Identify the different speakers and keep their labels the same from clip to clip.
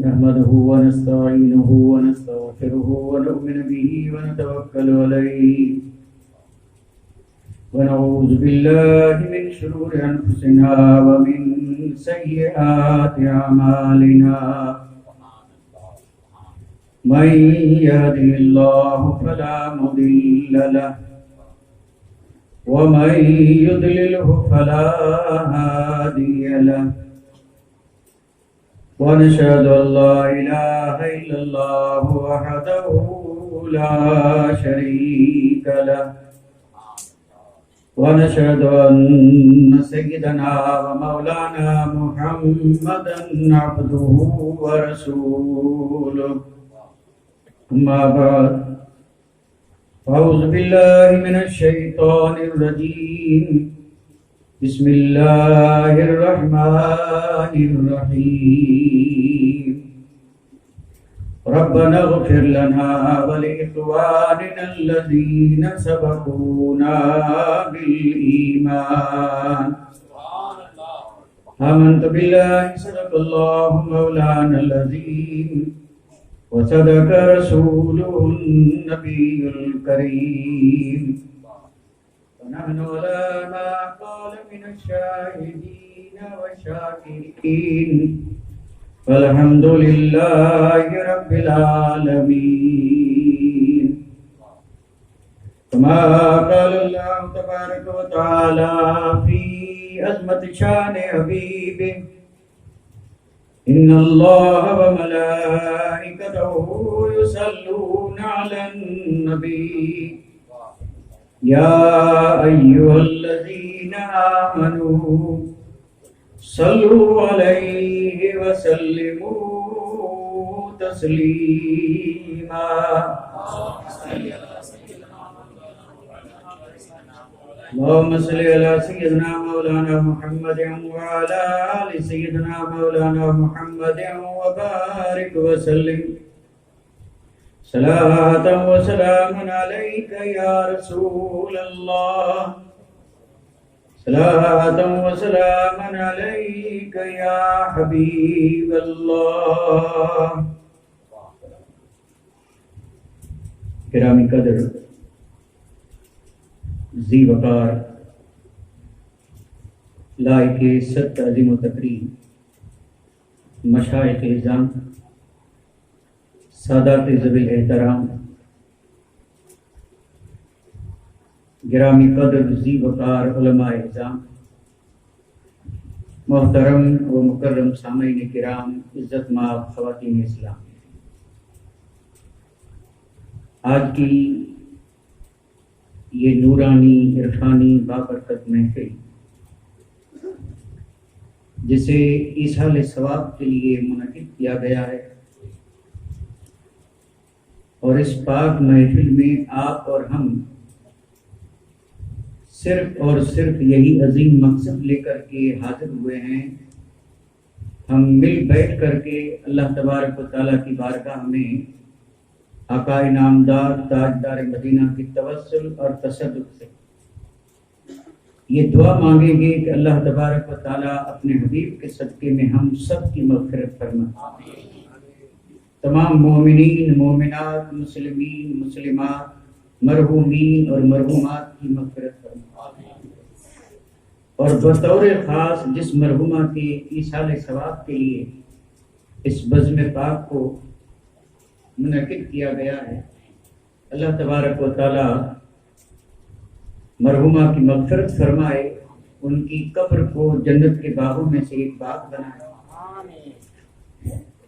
Speaker 1: نحمده ونستعينه ونستغفره ونؤمن به ونتوكل عليه ونعوذ بالله من شرور أنفسنا ومن سيئات أعمالنا من يهده الله فلا مضل له ومن يضلله فلا هادي له ونشهد أن لا إله إلا الله وحده لا شريك له ونشهد أن سيدنا ومولانا محمدا عبده ورسوله أما بعد أعوذ بالله من الشيطان الرجيم بسم الله الرحمن الرحيم ربنا اغفر لنا ولإخواننا الذين سبقونا بالإيمان آمنت بالله صدق الله مولانا العظيم وصدق رسوله النبي الكريم ونحن على ما قال من الشاهدين والشاكرين والحمد لله رب العالمين كما قال الله تبارك وتعالى في عظمة شان حبيبه إن الله وملائكته يصلون على النبي يا أيها الذين آمنوا صلوا عليه وسلموا تسليما اللهم صل على سيدنا مولانا محمد وعلى آل سيدنا مولانا محمد وبارك وسلم صلاة وسلام عليك يا رسول الله صلاة وسلام عليك يا حبيب الله گرامی قدر ذی وقار لائق ست عظیم و تکریم مشائخ اعظام سادات ذوی الاحترام گرامی قدر ذی وقار علماء اعظام محترم و مکرم سامعین کرام عزت مآب خواتین اسلام، آج کی یہ نورانی عرفانی بابرکت محفل جسے ایصال ثواب کے لیے منعقد کیا گیا ہے، اور اس پاک محفل میں آپ اور ہم صرف اور صرف یہی عظیم مقصد لے کر کے حاضر ہوئے ہیں، ہم مل بیٹھ کر کے اللہ تبارک و تعالیٰ کی بارگاہ میں آقا انعامدار تاجدار مدینہ کی توسل اور تصدق سے یہ دعا مانگیں گے کہ اللہ تبارک و تعالیٰ اپنے حبیب کے صدقے میں ہم سب کی مغفرت فرمائے، تمام مومنین مومنات مسلمین مسلمات مرحومین اور مرحومات کی مغفرت فرمائے، اور بطور خاص جس مرحومہ کے ایصال ثواب کے لیے اس بزم پاک کو منعقد کیا گیا ہے، اللہ تبارک و تعالی مرحومہ کی مغفرت فرمائے، ان کی قبر کو جنت کے باغوں میں سے ایک باغ بنائے،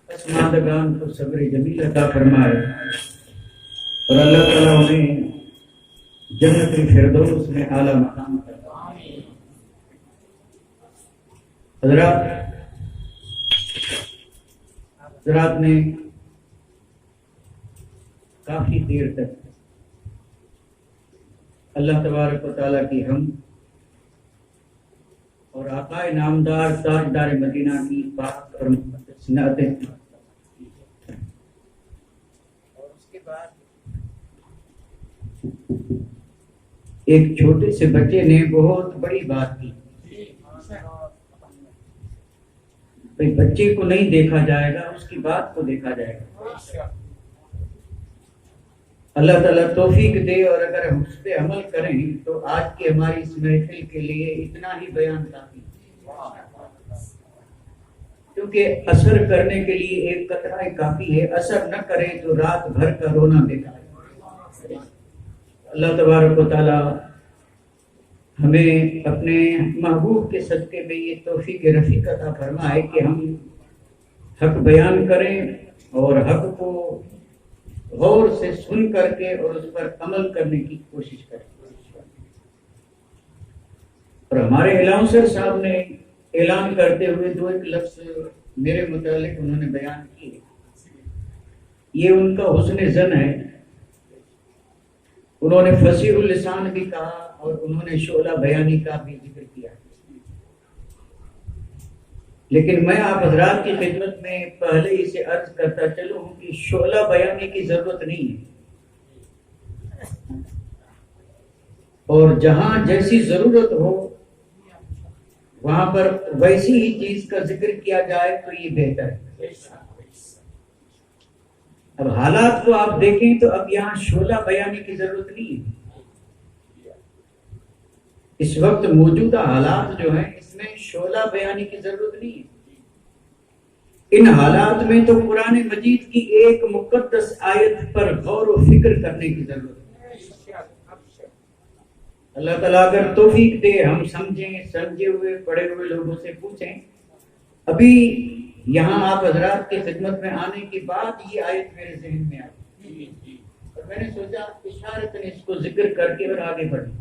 Speaker 1: پسماندگان کو صبر جمیل عطا فرمائے، اور اللہ تعالیٰ انہیں جنت الفردوس میں اعلیٰ مقام فرمائے۔ حضرات نے کافی دیر تک اللہ تبارک و تعالیٰ کی حمد اور آقا نامدار تاجدار مدینہ کی پاک اور مقدس نعتیں، اور اس کے بعد ایک چھوٹے سے بچے نے بہت بڑی بات کی۔ بھئی بچے کو نہیں دیکھا جائے گا، اس کی بات کو دیکھا جائے گا۔ اللہ تعالیٰ توفیق دے، اور اگر ہم اس پہ عمل کریں تو آج کی ہماری اس محفل کے لیے اتنا ہی بیان کافی، کیونکہ اثر کرنے کے لیے ایک قطرہ کافی ہے، اثر نہ کرے تو رات بھر کا رونا بیکار ہے۔ اللہ تبارک و تعالی ہمیں اپنے محبوب کے صدقے میں یہ توفیق رفیق عطا فرمائے کہ ہم حق بیان کریں اور حق کو غور سے سن کر کے اور اس پر عمل کرنے کی کوشش کریں۔ اور ہمارے الاؤنسر صاحب نے اعلان کرتے ہوئے دو ایک لفظ میرے متعلق انہوں نے بیان کیے، یہ ان کا حسن ظن ہے۔ انہوں نے فصیح اللسان بھی کہا اور انہوں نے شعلہ بیانی کا بھی ذکر کیا، لیکن میں آپ حضرات کی خدمت میں پہلے ہی سے عرض کرتا چلوں کہ شعلہ بیانی کی ضرورت نہیں ہے، اور جہاں جیسی ضرورت ہو وہاں پر ویسی ہی چیز کا ذکر کیا جائے تو یہ بہتر ہے۔ اب حالات کو آپ دیکھیں تو اب یہاں شعلہ بیانی کی ضرورت نہیں ہے۔ اس وقت موجودہ حالات جو ہیں اس میں شعلہ بیانی کی ضرورت نہیں ہے۔ ان حالات میں تو قرآن مجید کی ایک مقدس آیت پر غور و فکر کرنے کی ضرورت ہے۔ اللہ تعالیٰ اگر توفیق دے ہم سمجھے ہوئے پڑھے ہوئے لوگوں سے پوچھیں۔ ابھی یہاں آپ حضرات کی خدمت میں آنے کے بعد یہ آیت میرے ذہن میں آئی اور میں نے سوچا اشارتاً اس کو ذکر کر کے اور آگے بڑھیں۔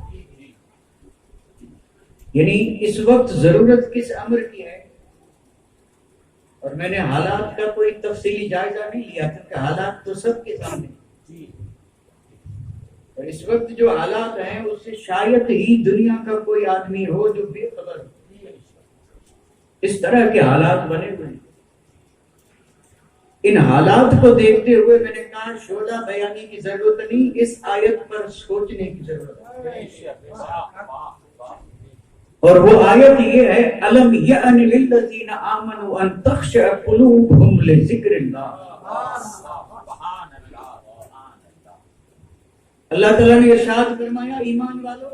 Speaker 1: یعنی اس وقت ضرورت کس امر کی ہے، اور میں نے حالات کا کوئی تفصیلی جائزہ نہیں لیا کیونکہ حالات تو سب کے سامنے، اور اس وقت جو حالات ہیں اس سے شاید ہی دنیا کا کوئی آدمی ہو جو بے خبر ہو۔ اس طرح کے حالات بنے ہوئے ہیں۔ ان حالات کو دیکھتے ہوئے میں نے کہا شعلہ بیانی کی ضرورت نہیں، اس آیت پر سوچنے کی ضرورت ہے۔ اور وہ آیت یہ ہے أَلَمْ يَأْنِ لِلَّذِينَ آمَنُوا أَن تَخْشَعَ قُلُوبُهُمْ لِذِكْرِ اللَّهِ۔ اللہ تعالیٰ نے ارشاد فرمایا ایمان والو،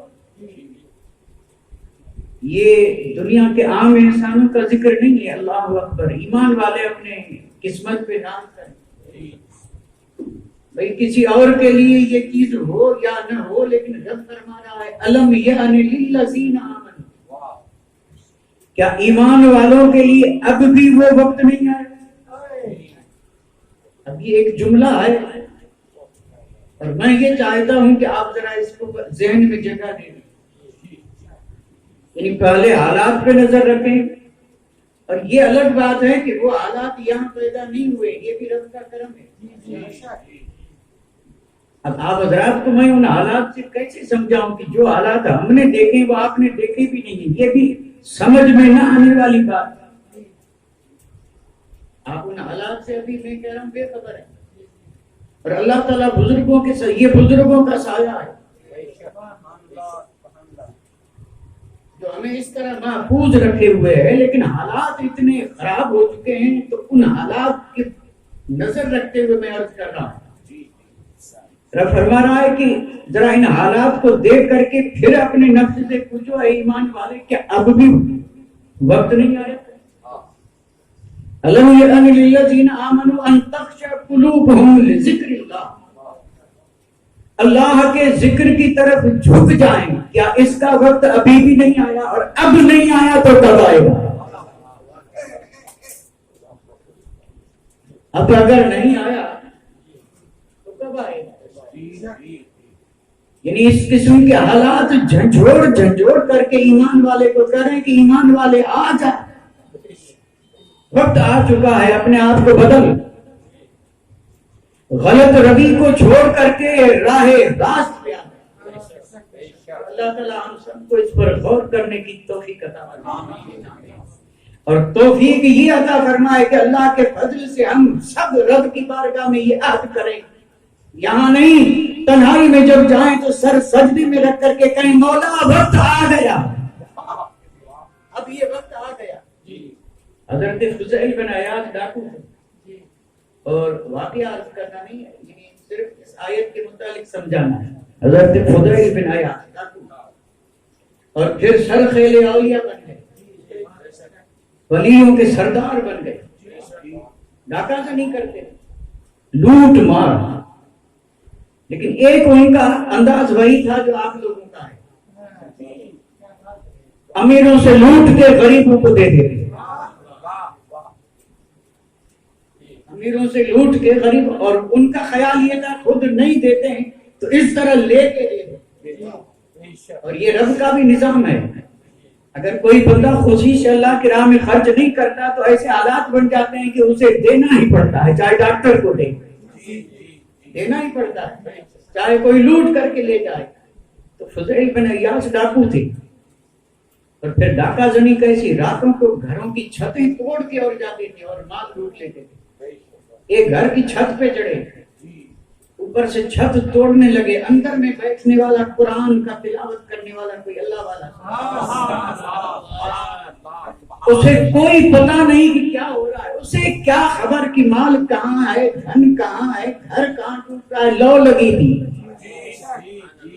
Speaker 1: یہ دنیا کے عام انسانوں کا ذکر نہیں ہے، اللہ اکبر، ایمان والے اپنے قسمت پہ نام کریں۔ بھئی کسی اور کے لیے یہ چیز ہو یا نہ ہو، لیکن رب فرما رہا ہے أَلَمْ يَأْنِ لِلَّذِينَ آمَنُوا، کیا ایمان والوں کے لیے اب بھی وہ وقت نہیں آیا؟ اب یہ ایک جملہ ہے اور میں یہ چاہتا ہوں کہ آپ ذرا اس کو ذہن میں جگہ دیں، یعنی پہلے حالات پہ نظر رکھیں، اور یہ الگ بات ہے کہ وہ حالات یہاں پیدا نہیں ہوئے، یہ بھی رب کا کرم ہے۔ اب آپ حضرات کو میں ان حالات سے کیسے سمجھاؤں کہ جو حالات ہم نے دیکھے وہ آپ نے دیکھے بھی نہیں ہیں، یہ بھی سمجھ میں نہ آنے والی بات۔ آپ ان حالات سے ابھی میں کہہ رہا ہوں بے خبر ہے، اور اللہ تعالیٰ بزرگوں کے یہ بزرگوں کا سایہ ہے جو ہمیں اس طرح محفوظ رکھے ہوئے ہیں، لیکن حالات اتنے خراب ہو چکے ہیں تو ان حالات کی نظر رکھتے ہوئے میں عرض کر رہا ہوں۔ رب فرما رہا ہے کہ ذرا ان حالات کو دیکھ کر کے پھر اپنے نفس سے پوچھو اے ایمان والے، کیا اب بھی وقت نہیں آیا؟ أَلَمْ يَأْنِ لِلَّذِينَ آمَنُوا أَن تَخْشَعَ قُلُوبُهُمْ لِذِكْرِ اللَّهِ، اللہ کے ذکر کی طرف جھک جائیں، کیا اس کا وقت ابھی بھی نہیں آیا؟ اور اب نہیں آیا تو کب آئے گا؟ اب اگر نہیں آیا تو کب آئے گا؟ یعنی اس قسم کے حالات جھنجھوڑ کر کے ایمان والے کو کہہ رہے ہیں کہ ایمان والے آ جا، وقت آ چکا ہے، اپنے آپ کو بدل، غلط روی کو چھوڑ کر کے راہ راست پہ آ۔ اللہ تعالیٰ ہم سب کو اس پر غور کرنے کی توفیق عطا فرمائے، اور توفیق یہ عطا فرمائے کہ اللہ کے فضل سے ہم سب رب کی بارگاہ میں یہ عہد کریں، یہاں نہیں تنہائی میں جب جائیں تو سر سجدے میں رکھ کر کے کہیں مولا وقت آ گیا، اب یہ وقت آ گیا، حضرت فضیل بن عیاض ڈاکو تھے، اور واقعہ عرض کرنا نہیں ہے، یعنی صرف اس آیت کے متعلق سمجھانا ہے۔ حضرت فضیل بن عیاض ڈاکو اور پھر سرخیل اولیاء بن گئے، ولیوں کے سردار بن گئے، ڈاکہ سے نہیں کرتے، لوٹ مار، لیکن ایک ان کا انداز وہی تھا جو آپ لوگوں کا ہے، امیروں سے لوٹ کے غریبوں کو دے دیتے، امیروں سے لوٹ کے غریب، اور ان کا خیال یہ تھا خود نہیں دیتے ہیں تو اس طرح لے کے دے دیں، اور یہ رب کا بھی نظام ہے۔ اگر کوئی بندہ خوشی سے اللہ کی راہ میں خرچ نہیں کرتا تو ایسے حالات بن جاتے ہیں کہ اسے دینا ہی پڑتا ہے، چاہے ڈاکٹر کو دے، دینا ہی پڑتا ہے، چاہے کوئی لوٹ کر کے لے جائے۔ تو فضیل بن عیاض ڈاکو تھے، اور پھر ڈاکہ زنی کیسی، راتوں کو گھروں کی چھتیں توڑ کے اور جاتے تھے اور مال لوٹ لیتے تھے۔ ایک گھر کی چھت پہ چڑھے، اوپر سے چھت توڑنے لگے، اندر میں بیٹھنے والا قرآن کا تلاوت کرنے والا کوئی اللہ والا، اسے کوئی پتہ نہیں کہ کیا ہو رہا ہے، اسے کیا خبر کہ مال کہاں ہے، دھن کہاں ہے، گھر کہاں ٹوٹ رہا ہے۔ لو لگی تھی،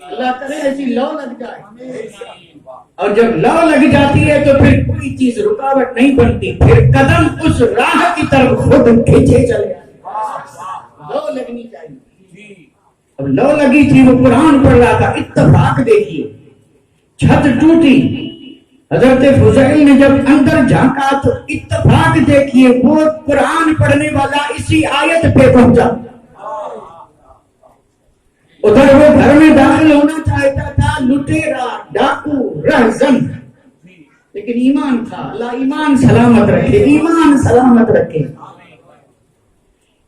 Speaker 1: اللہ کرے ایسی لو لگ جائے، اور جب لو لگ جاتی ہے تو پھر کوئی چیز رکاوٹ نہیں بنتی، پھر قدم اس راہ کی طرف خود کھینچے چلے، لو لگنی چاہیے۔ اب لو لگی تھی، وہ قرآن پڑھ رہا تھا، اتفاق دیکھیے چھت ٹوٹی، حضرت فضیل نے جب اندر جھانکا تو اتفاق دیکھیے وہ قرآن پڑھنے والا اسی آیت پہ پہنچا، ادھر وہ گھر میں داخل ہونا چاہتا تھا، لٹیرا، ڈاکو، رہزن، لیکن ایمان تھا۔ اللہ ایمان سلامت رکھے، ایمان سلامت رکھے،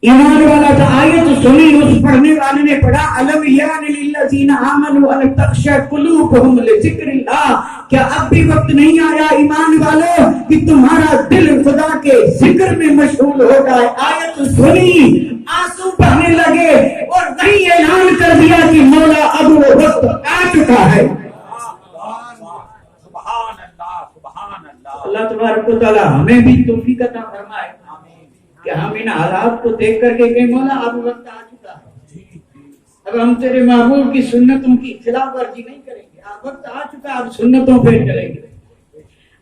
Speaker 1: ایمان والا تھا۔ آیت سنی، اس پڑھنے والے نے پڑھا، الم یان للذین آمنوا ان تخشع قلوبہم لذکر اللہ، کیا اب بھی وقت نہیں آیا ایمان والو کہ تمہارا دل خدا کے ذکر میں مشغول ہو جائے؟ آیت سنی، آنسو بہنے لگے، اور وہی اعلان کر دیا کہ مولا اب وہ وقت آ چکا ہے۔ اللہ تبارک و تعالی ہمیں بھی توفیق عطا فرمائے کہ ہم ان حالات کو دیکھ کر کے کہیں مولا اب وقت آ چکا ہے، اب ہم تیرے محبوب کی سنتوں کی خلاف ورزی نہیں کریں گے، اب وقت آ چکا، اب سنتوں پہ چلیں گے،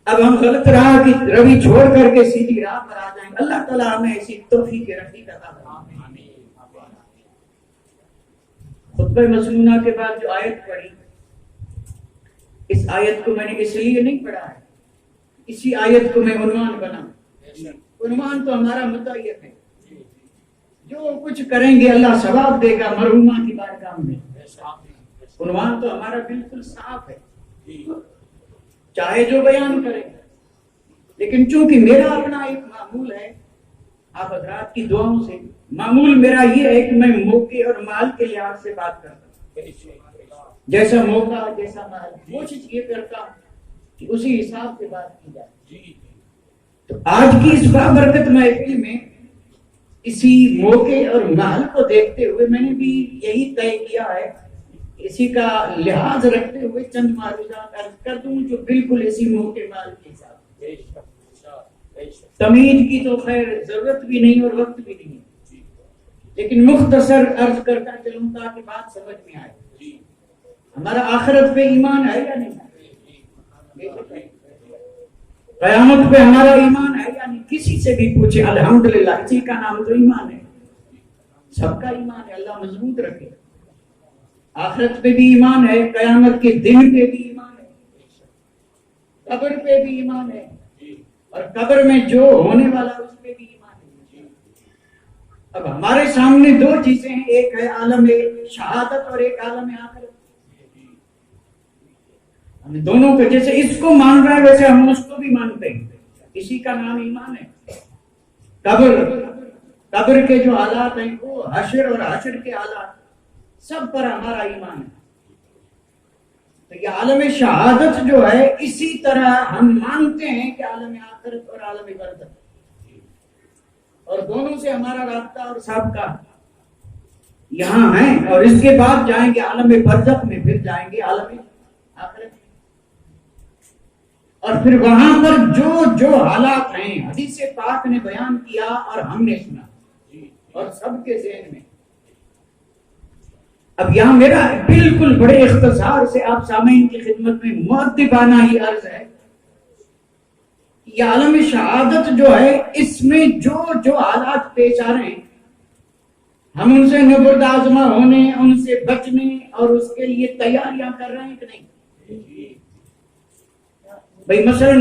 Speaker 1: اب ہم غلط راہ کی روی چھوڑ کر کے سیدھی راہ پر آ جائیں گے۔ اللہ تعالیٰ ہمیں ایسی توفیق رفیق عطا فرمائے۔ خطبہ مسنونہ کے بعد جو آیت پڑھی، اس آیت کو میں نے اس لیے نہیں پڑھا ہے، اسی آیت کو میں عنوان بنا، عنوان تو ہمارا متعین ہے، جو کچھ کریں گے اللہ ثواب دے گا مرحومہ کی بارگاہ میں، عنوان تو ہمارا بالکل صاف ہے، چاہے جو بیان کریں، لیکن چونکہ میرا اپنا ایک معمول ہے، آپ حضرات کی دعاؤں سے معمول میرا یہ ہے کہ میں موقع اور مال کے لحاظ سے بات کرتا ہوں، جیسا موقع جیسا مال، کوشش یہ کرتا ہوں کہ اسی حساب سے بات کی جائے۔ تو آج کی اس بابرکت محفل میں اسی موقع اور مال کو دیکھتے ہوئے میں نے بھی یہی طے کیا ہے، اسی کا لحاظ رکھتے ہوئے چند معروضات عرض کر دوں جو بالکل اسی موقع مال کے حساب، تمہید کی تو خیر ضرورت بھی نہیں اور وقت بھی نہیں، لیکن مختصر عرض کرتا چلوں تاکہ بات سمجھ میں آئے۔ ہمارا آخرت پہ ایمان ہے یا نہیں؟ قیامت پہ ہمارا ایمان ہے یا نہیں؟ کسی سے بھی پوچھے، الحمدللہ، اسی کا نام تو ایمان ہے، سب کا ایمان ہے، اللہ مضبوط رکھے۔ آخرت پہ بھی ایمان ہے، قیامت کے دن پہ بھی ایمان ہے، قبر پہ بھی ایمان ہے، اور قبر میں جو ہونے والا اس پہ بھی ایمان ہے۔ اب ہمارے سامنے دو چیزیں ہیں، ایک ہے عالم شہادت اور ایک عالم آخرت۔ ہم دونوں کو جیسے اس کو مان رہا ہے ویسے ہم اس کو بھی مانتے ہیں، اسی کا نام ایمان ہے۔ قبر کے جو حالات ہیں وہ حشر اور حشر کے حالات، سب پر ہمارا ایمان ہے۔ تو یہ عالم شہادت جو ہے اسی طرح ہم مانتے ہیں کہ عالم آخرت اور عالم برزخ، اور دونوں سے ہمارا رابطہ اور سابقہ یہاں ہے، اور اس کے بعد جائیں گے عالم برزخ میں، پھر جائیں گے عالم آخرت۔ اور پھر وہاں پر جو حالات ہیں حدیث پاک نے بیان کیا اور ہم نے سنا اور سب کے ذہن میں. اب یہاں میرا بالکل بڑے اختصار سے آپ سامعین کی خدمت میں مؤدبانہ ہی عرض ہے، یہ عالم شہادت جو ہے اس میں جو حالات پیش آ رہے ہیں، ہم ان سے نبرد آزما ہونے، ان سے بچنے اور اس کے لیے تیاریاں کر رہے ہیں کہ نہیں؟ بھئی مثلا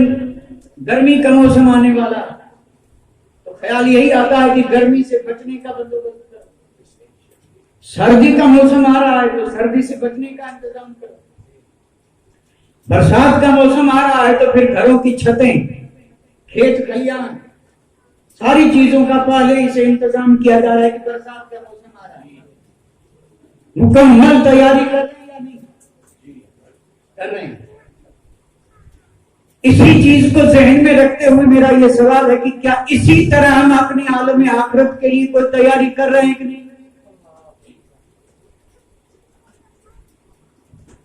Speaker 1: گرمی کا موسم آنے والا تو خیال یہی آتا ہے کہ گرمی سے بچنے کا بندوبست کرو، سردی کا موسم آ رہا ہے تو سردی سے بچنے کا انتظام کرو، برسات کا موسم آ رہا ہے تو پھر گھروں کی چھتیں، کھیت کھلیان، ساری چیزوں کا پہلے ہی سے انتظام کیا جا رہا ہے کہ برسات کا موسم آ رہا ہے. مکمل تیاری کر رہے ہیں یا نہیں کر رہے ہیں؟ اسی چیز کو ذہن میں رکھتے ہوئے میرا یہ سوال ہے کہ کیا اسی طرح ہم اپنے عالم آخرت کے لیے کوئی تیاری کر رہے ہیں کہ نہیں؟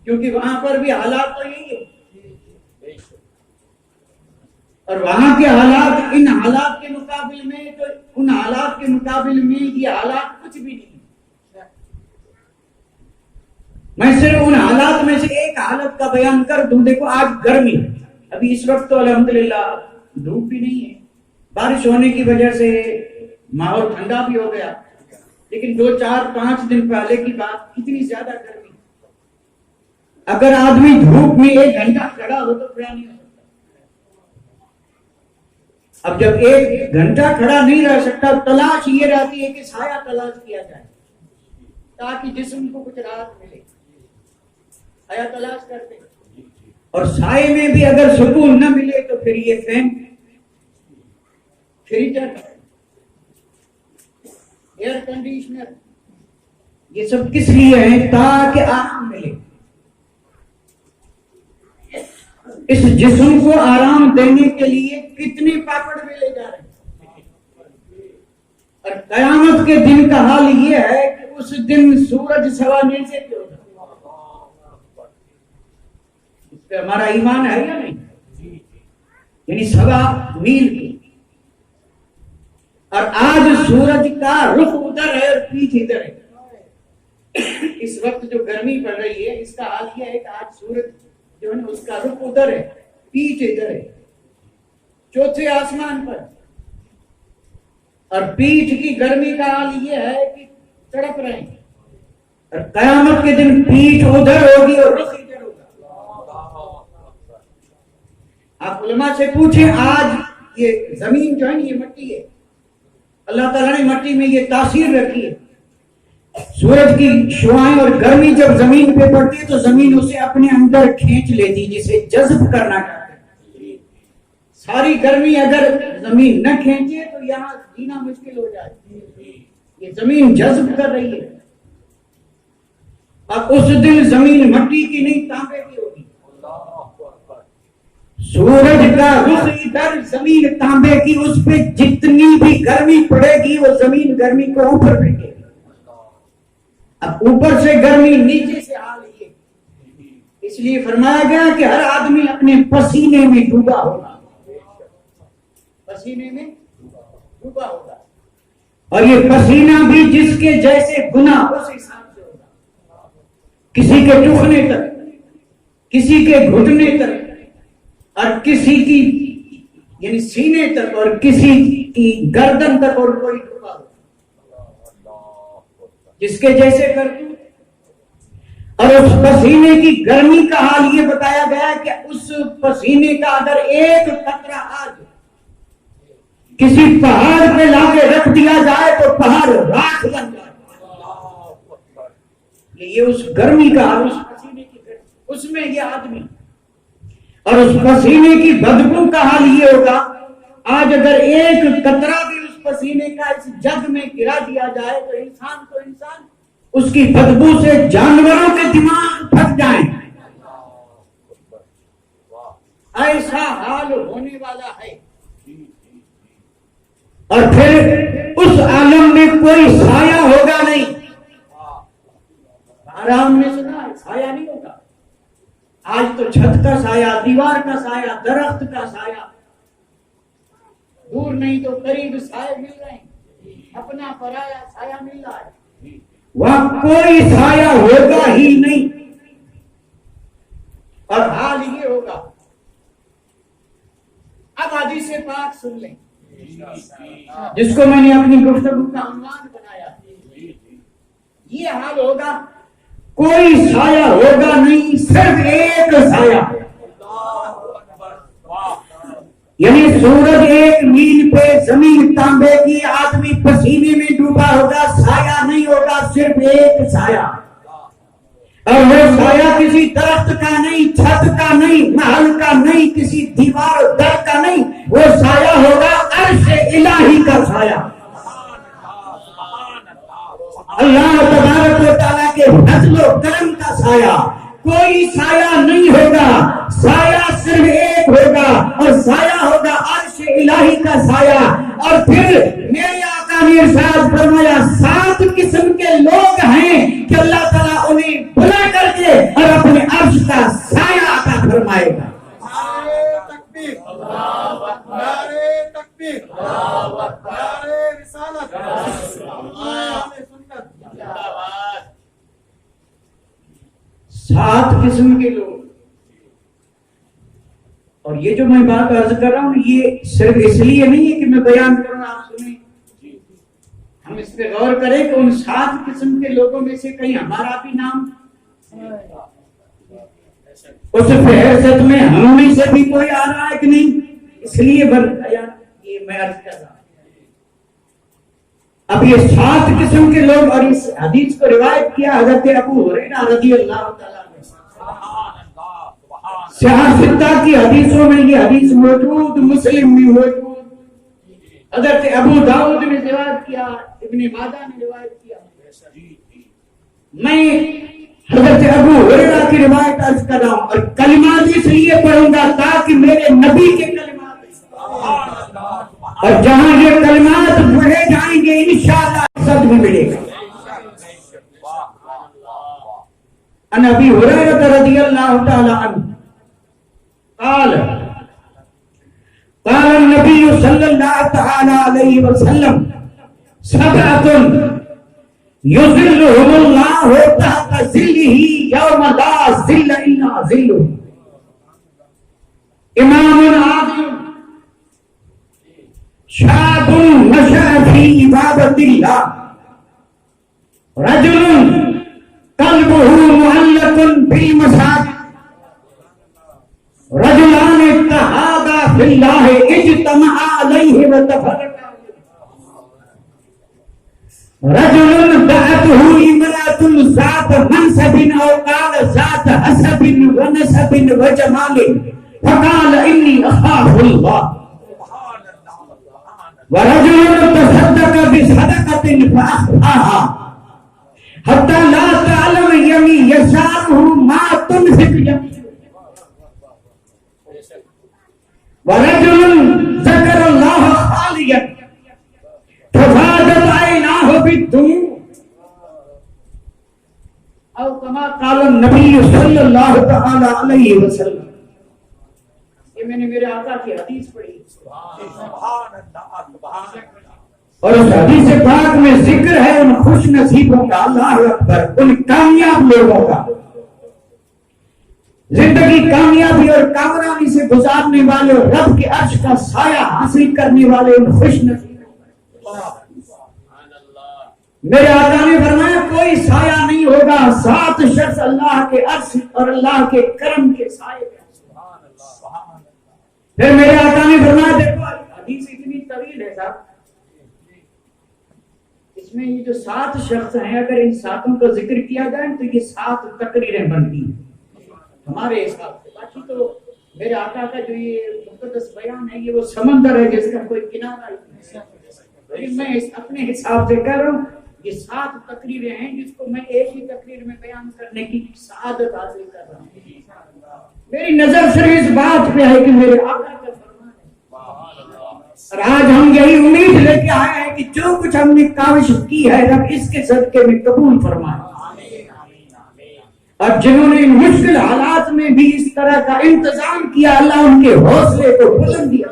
Speaker 1: کیونکہ وہاں پر بھی حالات تو یہی ہے، اور وہاں کے حالات ان حالات کے مقابل میں تو ان حالات کے مقابل میں یہ حالات کچھ بھی نہیں. میں صرف ان حالات میں سے ایک حالت کا بیان کر دوں. دیکھو آج گرمی، ابھی اس وقت تو الحمدللہ دھوپ بھی نہیں ہے، بارش ہونے کی وجہ سے ماحول ٹھنڈا بھی ہو گیا، لیکن 2-4-5 دن پہلے کی بات کتنی زیادہ گرمی. اگر آدمی دھوپ میں 1 گھنٹہ کھڑا ہو تو کھڑا نہیں ہو سکتا. اب جب 1 گھنٹہ کھڑا نہیں رہ سکتا، تلاش یہ رہتی ہے کہ سایہ تلاش کیا جائے تاکہ جسم کو کچھ راحت ملے. سایہ تلاش کرتے، اور سائے میں بھی اگر سکون نہ ملے تو پھر یہ فین، فریزر، ایئر کنڈیشنر، یہ سب کس لیے ہیں؟ تاکہ آرام ملے. اس جسم کو آرام دینے کے لیے کتنے پاپڑ ملے جا رہے ہیں. اور قیامت کے دن کا حال یہ ہے کہ اس دن سورج سوا نیزے پہ ہوگا. اس پہ ہمارا ایمان ہے یا نہیں؟ یعنی 1.25 میل کی. اور آج سورج کا رخ ادھر ہے اور پیٹھ ادھر ہے. اس وقت جو گرمی پڑ رہی ہے اس کا حال یہ ہے کہ آج سورج جو ہے اس کا رخ ادھر ہے، پیٹھ ادھر ہے، چوتھے آسمان پر. اور پیٹھ کی گرمی کا حال یہ ہے کہ تڑپ رہے ہیں. اور قیامت کے دن پیٹھ ادھر ہوگی اور رخ ادھر ہوگا. آپ علماء سے پوچھیں، آج یہ زمین جو ہے یہ مٹی ہے، اللہ تعالیٰ نے مٹی میں یہ تاثیر رکھی ہے. سورج کی شعاعیں اور گرمی جب زمین پہ پڑتی ہے تو زمین اسے اپنے اندر کھینچ لیتی، جسے جذب کرنا چاہتے ہیں. ساری گرمی اگر زمین نہ کھینچے تو یہاں جینا مشکل ہو جائے. یہ زمین جذب کر رہی ہے. اور اس دن زمین مٹی کی نہیں تانبے کی ہوگی. سورج کا رخ ادھر، زمین تانبے کی. اس پہ جتنی بھی گرمی پڑے گی وہ زمین گرمی کو اوپر پھینکے گی. اب اوپر سے گرمی، نیچے سے حال یہ. اس لیے فرمایا گیا کہ ہر آدمی اپنے پسینے میں ڈوبا ہوگا، پسینے میں ڈوبا ہوگا. اور یہ پسینہ بھی جس کے جیسے گناہ اس حساب سے ہوگا. کسی کے ٹخنے تک، کسی کے گھٹنے تک، اور کسی کی یعنی سینے تک، اور کسی کی گردن تک، اور کوئی ڈوبا ہوگا جس کے جیسے کر دوں. اور اس پسینے کی گرمی کا حال یہ بتایا گیا کہ اس پسینے کا اگر ایک قطرہ آج کسی پہاڑ پہ لا کے رکھ دیا جائے تو پہاڑ راکھ بن جائے. یہ اس گرمی کا حال، اس پسینے کی گرمی، اس میں یہ آدمی. اور اس پسینے کی بدبو کا حال یہ ہوگا، آج اگر ایک قطرہ بھی اس پسینے کا اس جگ میں گرا دیا جائے تو انسان اس کی بدبو سے جانوروں کے دماغ پھٹ جائیں. ایسا حال ہونے والا ہے. اور پھر اس عالم میں کوئی سایہ ہوگا نہیں. آرام نے سنا سایہ نہیں ہوگا. آج تو چھت کا سایہ دیوار کا سایہ، درخت کا سایہ، دور نہیں تو قریب سائے مل رہے ہیں، اپنا پرایا سایہ مل رہا ہے، وہاں کوئی سایہ ہوگا ہی نہیں۔ اور حال یہ ہوگا، اب حدیث پاک سن لیں جس کو میں نے اپنی گفتگو کا عنوان بنایا، یہ حال ہوگا، کوئی سایہ ہوگا نہیں، صرف ایک سایہ، یعنی سورج 1 میل پہ، زمین تانبے کی، آدمی پسینے میں ڈوبا ہوگا، سایہ نہیں ہوگا، صرف ایک سایہ، اور وہ سایہ کسی درخت کا نہیں، چھت کا نہیں، محل کا نہیں، کسی دیوار در کا نہیں، وہ سایہ ہوگا عرش الہی کا سایہ، اللہ تبارک و تعالیٰ کے فضل و کرم کا سایہ۔ کوئی سایہ نہیں ہوگا، سایہ صرف ایک ہوگا، اور سایہ ہوگا عرش الہی کا سایہ۔ اور پھر میرے آقا نے ارشاد فرمایا 7 قسم کے لوگ ہیں کہ اللہ تعالیٰ انہیں بلا کر کے اور اپنے عرش کا سایہ عطا فرمائے گا۔
Speaker 2: تکبیر، اللہ اکبر، نعرہ تکبیر، اللہ اکبر، نعرہ رسالت، اللہ سنت،
Speaker 1: 7 قسم کے لوگ، اور یہ جو میں بات عرض کر رہا ہوں یہ صرف اس لیے نہیں ہے کہ میں بیان کر رہا ہوں آپ سنیں، ہم اس پہ غور کریں کہ ان 7 قسم کے لوگوں میں سے کہیں ہمارا بھی نام اس فہرست میں ہم میں سے بھی کوئی آ رہا ہے کہ نہیں، اس لیے یہ میں عرض کر رہا ہوں۔ اب یہ 7 قسم کے لوگ، اور اس حدیث کو روایت کیا حضرت ابو ہریرہ رضی اللہ تعالیٰ عنہ، صحاح ستہ کی حدیثوں میں یہ حدیث موجود، مسلم میں موجود، حضرت ابو داؤد نے روایت کیا، ابن ماجہ نے روایت کیا۔ میں حضرت ابو ہریرہ کی روایت عرض کر رہا ہوں، اور کلمات اس لیے پڑھوں گا تاکہ میرے نبی کے کلمات، اور جہاں یہ کلمات پڑھے جائیں گے انشاءاللہ صد بھی ملے گا۔ عن ابی ہریرہ رضی اللہ تعالی عنہ قال النبی صلی اللہ تعالی علیہ وسلم 7 یظلهم اللہ تحت ظلہ یوم لا ظل الا ظلہ، امام عادل، شاب نشأ فی عبادت اللہ، رجل قلبه معلق بالمساجد، رجلان اتحادا فی اللہ اجتمعا علیہ وتفرقا، رجل دعته امرأة ذات منصب او قال ذات حسب ونسب وجمال فقال انی اخاف اللہ، ورجل تصدق بصدقة فأخفاها حتى لا تعلم يساره ما تنفق يمينه، ورجل ذكر الله خاليا ففاضت عيناه بالدموع، او كما قال النبي صلى الله تعالى عليه وسلم۔ یہ میں نے میرے آقا کی حدیث پڑھی، اور اس حدیث پاک میں ذکر ہے ان خوش نصیبوں کا، اللہ اکبر، ان کامیاب لوگوں کا، زندگی کامیابی اور کامرانی سے گزارنے والے اور رب کے عرش کا سایہ حاصل کرنے والے ان خوش نصیبوں کا۔ میرے آقا نے فرمایا کوئی سایہ نہیں ہوگا، 7 شخص اللہ کے عرش اور اللہ کے کرم کے سائے میں۔ پھر میرے آقا نے فرمایا دیکھو حدیث اتنی طویل ہے صاحب، اس میں یہ جو 7 شخص ہیں اگر ان 7 کا ذکر کیا جائے تو یہ 7 تقریریں بنتی ہیں ہمارے حساب سے۔ باقی تو میرے آقا کا جو یہ مقدس بیان ہے یہ وہ سمندر ہے جس کا کوئی کنارہ نہیں، لیکن میں اپنے حساب سے کہہ رہا ہوں یہ 7 تقریریں ہیں جس کو میں ایک ہی تقریر میں بیان کرنے کی سعادت حاصل کر رہا ہوں۔ میری نظر صرف اس بات پہ ہے کہ میرے آقا کا فرمان ہے، اور آج ہم یہی امید لے کے آئے ہیں کہ جو کچھ ہم نے کاوش کی ہے رب اس کے صدقے میں قبول فرمائے۔ اور جنہوں نے ان مشکل حالات میں بھی اس طرح کا انتظام کیا، اللہ ان کے حوصلے کو بلند کیا،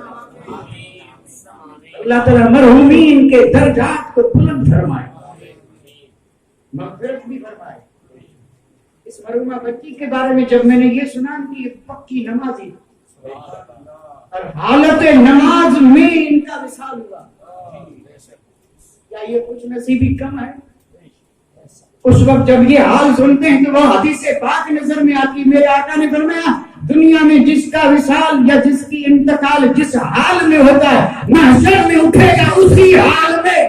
Speaker 1: اللہ تعالیٰ مرحومین کے درجات کو بلند فرمائے، مغفرت بھی فرمائے۔ اس مرحومہ بچی کے بارے میں جب میں نے یہ سنا کہ یہ پکی نمازی اور حالت نماز میں ان کا وصال ہوا، کیا یہ کچھ نصیبی کم ہے؟ اس وقت جب یہ حال سنتے ہیں تو وہ حدیث پاک نظر میں آتی، میرے آقا نے فرمایا دنیا میں جس کا وصال یا جس کی انتقال جس حال میں ہوتا ہے، محشر میں اٹھے گا اسی حال میں۔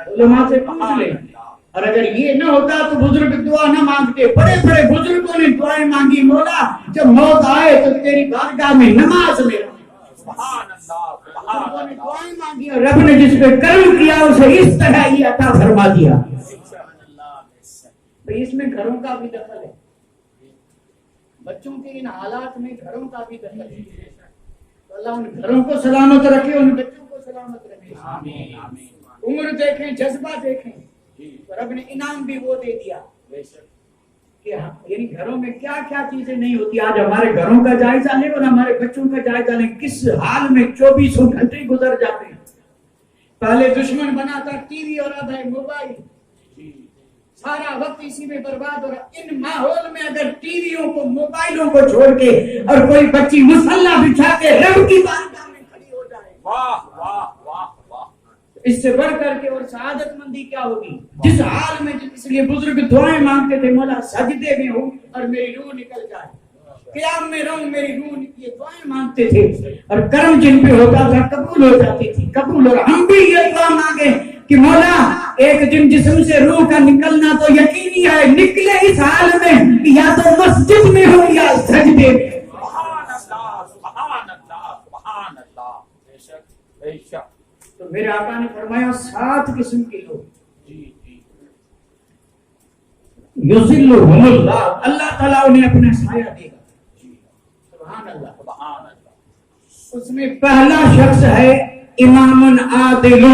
Speaker 1: علماء سے پوچھ لیں، اور اگر یہ نہ ہوتا تو بزرگ دعا نہ مانگتے، بڑے بڑے بزرگوں نے دعائیں مانگی، مولا جب موت آئے تو تیری بارگاہ میں نماز میں دعائیں مانگی، اور رب نے جس پہ کرم کیا اسے اس طرح ہی عطا فرما دیا۔ تو اس میں گھروں کا بھی دخل ہے، بچوں کے ان حالات میں گھروں کا بھی دخل ہے، تو اللہ ان گھروں کو سلامت رکھے، ان بچوں کو سلامت رکھے، عمر دیکھیں، جذبہ دیکھیں، رب نے انعام بھی وہ دے دیا کہ یعنی گھروں میں کیا کیا چیزیں نہیں ہوتی۔ آج ہمارے گھروں کا جائزہ لیں اور ہمارے بچوں کا جائزہ لیں، کس حال میں 24 گھنٹے گزر جاتے ہیں۔ پہلے دشمن بنا تھا ٹی وی اور اب ہے موبائل، سارا وقت اسی میں برباد ہو رہا۔ ان ماحول میں اگر ٹی ویوں کو موبائلوں کو چھوڑ کے اور کوئی بچی مصلی بچھا کے رب کی بارگاہ میں کھڑی ہو جائے، واہ واہ واہ واہ، اس سے بڑھ کر کے اور سعادت مندی کیا ہوگی؟ جس حال میں، اس لیے بزرگ دعائیں مانگتے تھے، مولا سجدے میں ہوں اور میری روح نکل جائے، قیام میں رہوں میری روح، یہ دعائیں مانگتے تھے، اور کرم جن پہ ہوتا تھا قبول ہو جاتی تھی، قبول۔ اور ہم بھی یہ دعا مانگے کہ مولا ایک دن جسم سے روح کا نکلنا تو یقینی ہے، نکلے اس حال میں یا تو مسجد میں ہو یا سجدے میں۔
Speaker 3: سبحان اللہ سبحان اللہ سبحان اللہ، بے شک بے شک۔
Speaker 1: تو میرے آقا نے فرمایا 7 قسم کے لوگ، یذلھم اللہ، اللہ تعالیٰ انہیں اپنا سایہ دے گا، سبحان اللہ سبحان اللہ۔ اس میں پہلا شخص ہے امام عادل،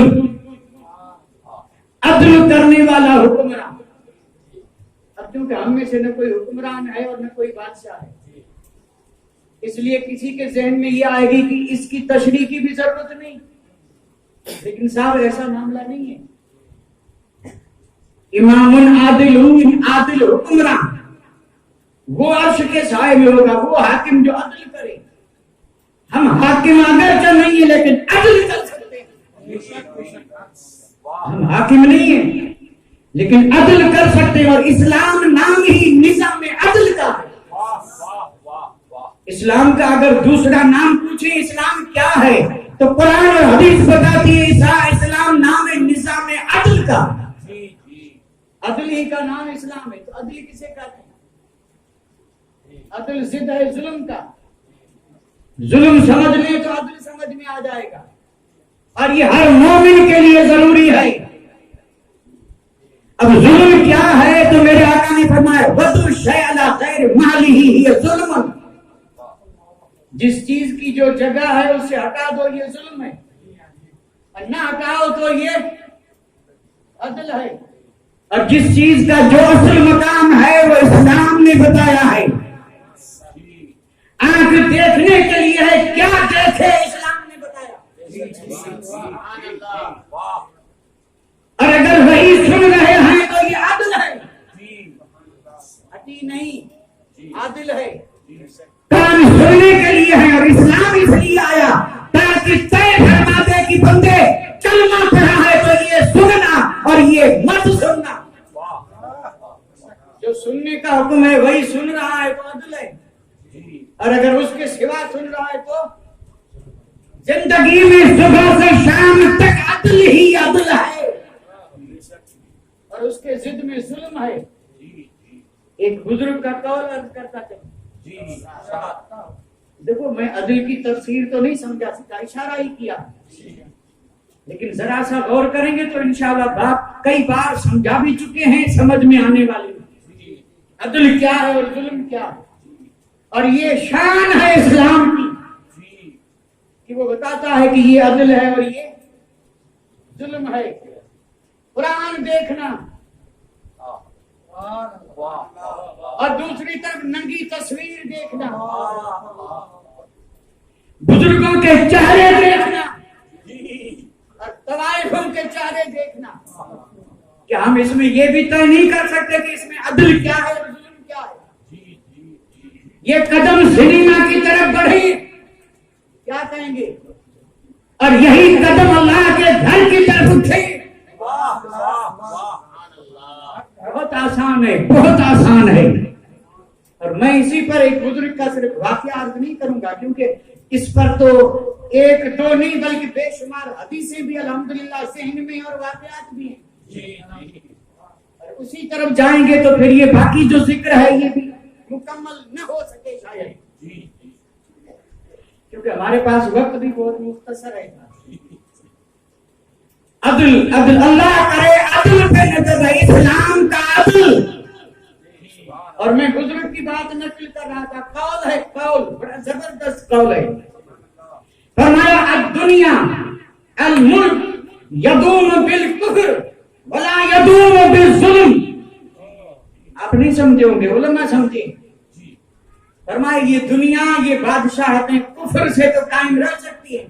Speaker 1: عدل کرنے والا حکمران۔ اب چونکہ ہم میں سے نہ کوئی حکمران ہے اور نہ کوئی بادشاہ ہے، اس لیے کسی کے ذہن میں یہ آئے گی کہ اس کی تشریح کی بھی ضرورت نہیں، لیکن صاحب ایسا معاملہ نہیں ہے۔ امام عادل، عادل حکمران، وہ عرش کے سائے میں ہوگا، وہ حاکم جو عدل کرے۔ ہم حاکم اگرچہ نہیں ہیں لیکن عدل کر سکتے ہیں، ہم حاکم نہیں ہیں لیکن عدل کر سکتے ہیں، اور اسلام نام ہی نظام عدل کا ہے۔ اسلام کا اگر دوسرا نام پوچھیں اسلام کیا ہے تو قرآن اور حدیث بتاتی ہے اسلام نام ہے نظام عدل کا، عدل ہی کا نام اسلام ہے۔ تو عدل کسے کہتے ہیں؟ عدل ضد ہے ظلم کا، ظلم سمجھ لیں تو عدل سمجھ میں آ جائے گا، اور یہ ہر مومن کے لیے ضروری ہے۔ اب ظلم کیا ہے تو میرے آقا نے فرمایا وَضُعُ الشَّيْءَ عَلَى غَيْرِ مَحَلِّهِ هِيَ ظُلْمٌ، جس چیز کی جو جگہ ہے اسے ہٹا دو یہ ظلم ہے، اور نہ ہٹاؤ تو یہ عدل ہے۔ اور جس چیز کا جو اصل مقام ہے وہ اسلام نے بتایا ہے، آنکھ دیکھنے کے لیے ہے، کیا دیکھے اسلام نے بتایا، اور اگر وہی سن رہے ہیں تو یہ عدل ہے، ہٹی نہیں، عدل ہے۔ کان سننے کے لیے ہے، اور اسلام اس لیے آیا تاکہ طے فرما دے کہ بندے کلمہ پڑھا ہے تو یہ سننا اور یہ مت سننا۔ جو سننے کا حکم ہے وہی سن رہا ہے تو عدل ہے، اور اگر اس کے سوا سن رہا ہے تو زندگی میں صبح سے شام تک عدل ہی عدل ہے، اور اس کے ضد میں ظلم ہے۔ ایک بزرگ کا قول عرض کرتا تھا، دیکھو میں عدل کی تفسیر تو نہیں سمجھا سکتا، اشارہ ہی کیا، لیکن ذرا سا غور کریں گے تو انشاءاللہ باپ کئی بار سمجھا بھی چکے ہیں، سمجھ میں آنے والے عدل کیا ہے اور ظلم کیا ہے۔ اور یہ شان ہے اسلام کی کہ وہ بتاتا ہے کہ یہ عدل ہے اور یہ ظلم ہے۔ قرآن دیکھنا، اور دوسری طرف ننگی تصویر دیکھنا، بزرگوں کے چہرے دیکھنا اور طوائفوں کے چہرے دیکھنا. کیا ہم اس میں یہ بھی طے نہیں کر سکتے کہ اس میں عدل کیا ہے اور ظلم کیا ہے؟ یہ قدم سنیما کی طرف بڑھی، کیا کہیں گے؟ اور یہی قدم اللہ کے گھر کی طرف اٹھے. بہت آسان ہے، بہت آسان ہے. اور میں اسی پر ایک بزرگ کا صرف واقعہ عرض نہیں کروں گا، کیونکہ اس پر تو ایک دو نہیں بلکہ بے شمار حدیثیں بھی الحمدللہ ذہن میں اور واقعات بھی ہیں. اور اسی طرف جائیں گے تو پھر یہ باقی جو ذکر ہے یہ بھی مکمل نہ ہو سکے شاید، کیونکہ ہمارے پاس وقت بھی بہت مختصر ہے. عدل عدل اللہ کرے، عدل پہ نظر ہے، اسلام کا عدل. اور میں بزرگ کی بات نقل کر رہا تھا، قول ہے، قول بڑا زبردست قول ہے. فرمایا الدنیا الملک یدوم بالکفر ولا یدوم بالظلم. آپ نہیں سمجھے ہوں گے، علماء سمجھے. فرمایا یہ دنیا، یہ بادشاہتیں کفر سے تو قائم رہ سکتی ہیں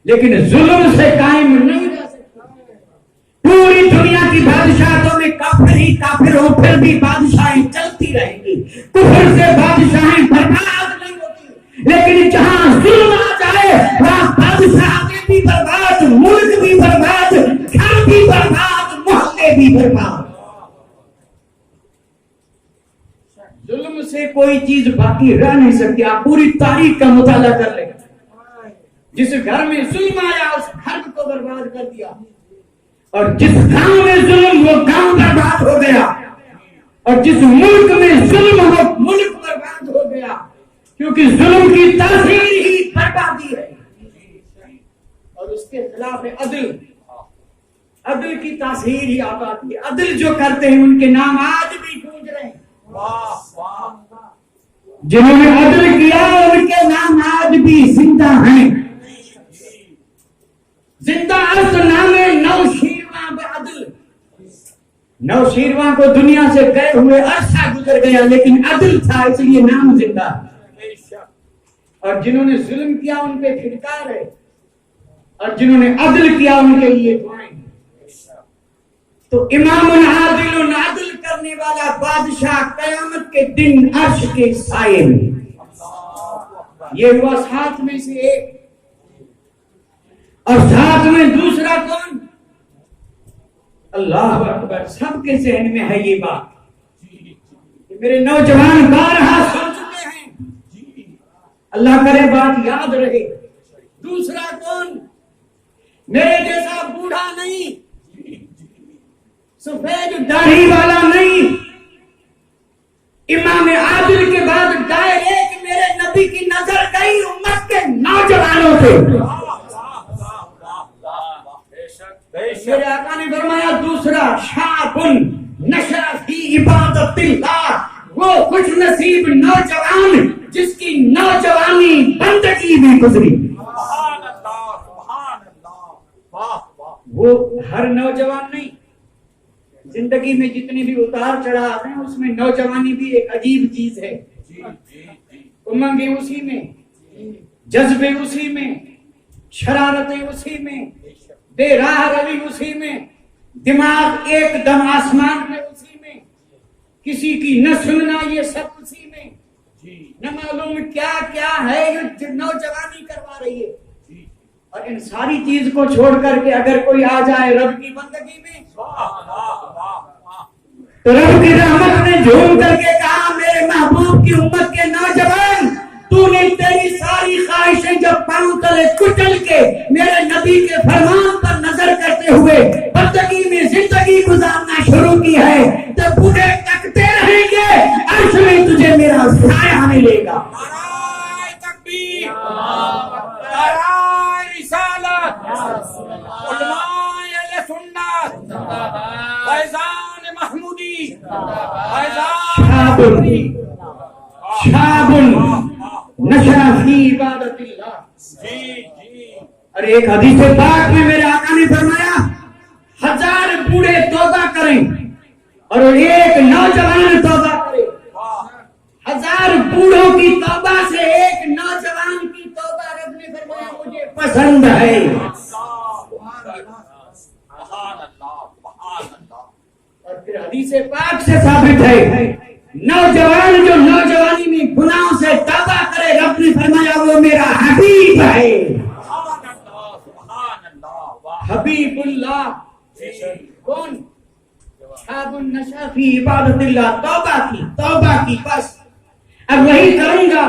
Speaker 1: لیکن ظلم سے قائم نہیں رہ سکتی. پوری دنیا کی بادشاہتوں میں کافر ہی کافر ہو پھر بھی بادشاہیں چلتی رہیں گی. کفر سے بادشاہیں برباد نہیں ہوتی، لیکن جہاں ظلم آ جائے وہاں بادشاہتیں بھی برباد، ملک بھی برباد، گھر بھی برباد، محلے بھی برباد. ظلم سے کوئی چیز باقی رہ نہیں سکتی. آپ پوری تاریخ کا مطالعہ کر لیں، جس گھر میں ظلم آیا اس گھر کو برباد کر دیا، اور جس گاؤں میں ظلم وہ گاؤں برباد ہو گیا، اور جس ملک میں ظلم ہو ملک برباد ہو گیا، کیونکہ ظلم کی تاثیر ہی بربادی ہے. اور اس کے خلاف عدل، عدل کی تاثیر ہی آبادی ہے. عدل جو کرتے ہیں ان کے نام آج بھی گونج رہے ہیں. جنہوں نے عدل کیا ان کے نام آج بھی زندہ ہیں. زندہ است نام نوشیرواں بعدل. نوشیرواں کو دنیا سے گئے ہوئے عرصہ گزر گیا لیکن عدل تھا اس لیے نام زندہ. اور جنہوں نے ظلم کیا ان پہ پھٹکار ہے، اور جنہوں نے عدل کیا ان کے لیے دعائیں. تو امام عادل، عدل کرنے والا بادشاہ قیامت کے دن عرش کے سائے میں. یہ ہوا ساتھ میں سے ایک. اور ساتھ میں دوسرا کون؟ اللہ اکبر. سب کے ذہن میں ہے یہ بات، میرے نوجوان بارہا سن چکے ہیں، اللہ کرے بات یاد رہے. دوسرا کون؟ میرے جیسا بوڑھا نہیں، سفید داڑھی والا نہیں. امام عادل کے بعد ڈائریکٹ میرے نبی کی نظر گئی امت کے نوجوانوں پہ. میرے آقا نے فرمایا دوسرا شاب نشأ فی عبادت اللہ، وہ خوش نصیب نوجوان جس کی نوجوانی بندگی میں گزری. وہ ہر نوجوان نہیں، زندگی میں جتنی بھی اتار چڑھاؤ ہیں اس میں نوجوانی بھی ایک عجیب چیز ہے. امنگیں اسی میں، جذبے اسی میں، شرارتیں اسی میں، بے راہ روی اسی میں، دماغ ایک دم آسمان میں اسی میں، کسی کی نہ سننا یہ سب اسی میں، نہ معلوم کیا کیا ہے جو نوجوانی کروا رہی ہے. اور ان ساری چیز کو چھوڑ کر کے اگر کوئی آ جائے رب کی بندگی میں تو رب کی رحمت نے جھوم کر کے کہا میرے محبوب کی امت کے نوجوان، تو نے تیری ساری خواہشیں جب پاؤں تلے کچل کے میرے نبی کے فرمان پر نظر کرتے ہوئے بندگی میں زندگی گزارنا شروع کی ہے تو بوڑھے تکتے رہیں گے، عرش میں تجھے میرا سایہ ملے گا. رسالت علماء اہل سنت فیضان محمودی شاب نشأ فی عبادت اللہ. اور ایک حدیث پاک میں میرے آقا نے فرمایا 1000 بوڑھے توبہ کریں اور ایک نوجوان
Speaker 3: سبحان اللہ سبحان اللہ.
Speaker 1: اور پھر حدیث پاک سے ثابت ہے نوجوان جو نوجوانی میں گناہوں سے توبہ کرے رب نے فرمایا وہ میرا حبیب ہے.
Speaker 3: سبحان اللہ سبحان اللہ. واہ
Speaker 1: حبیب اللہ
Speaker 3: جی.
Speaker 1: کون؟ شاب النشا فی عبادت اللہ. توبہ کی بس اب وہی کروں گا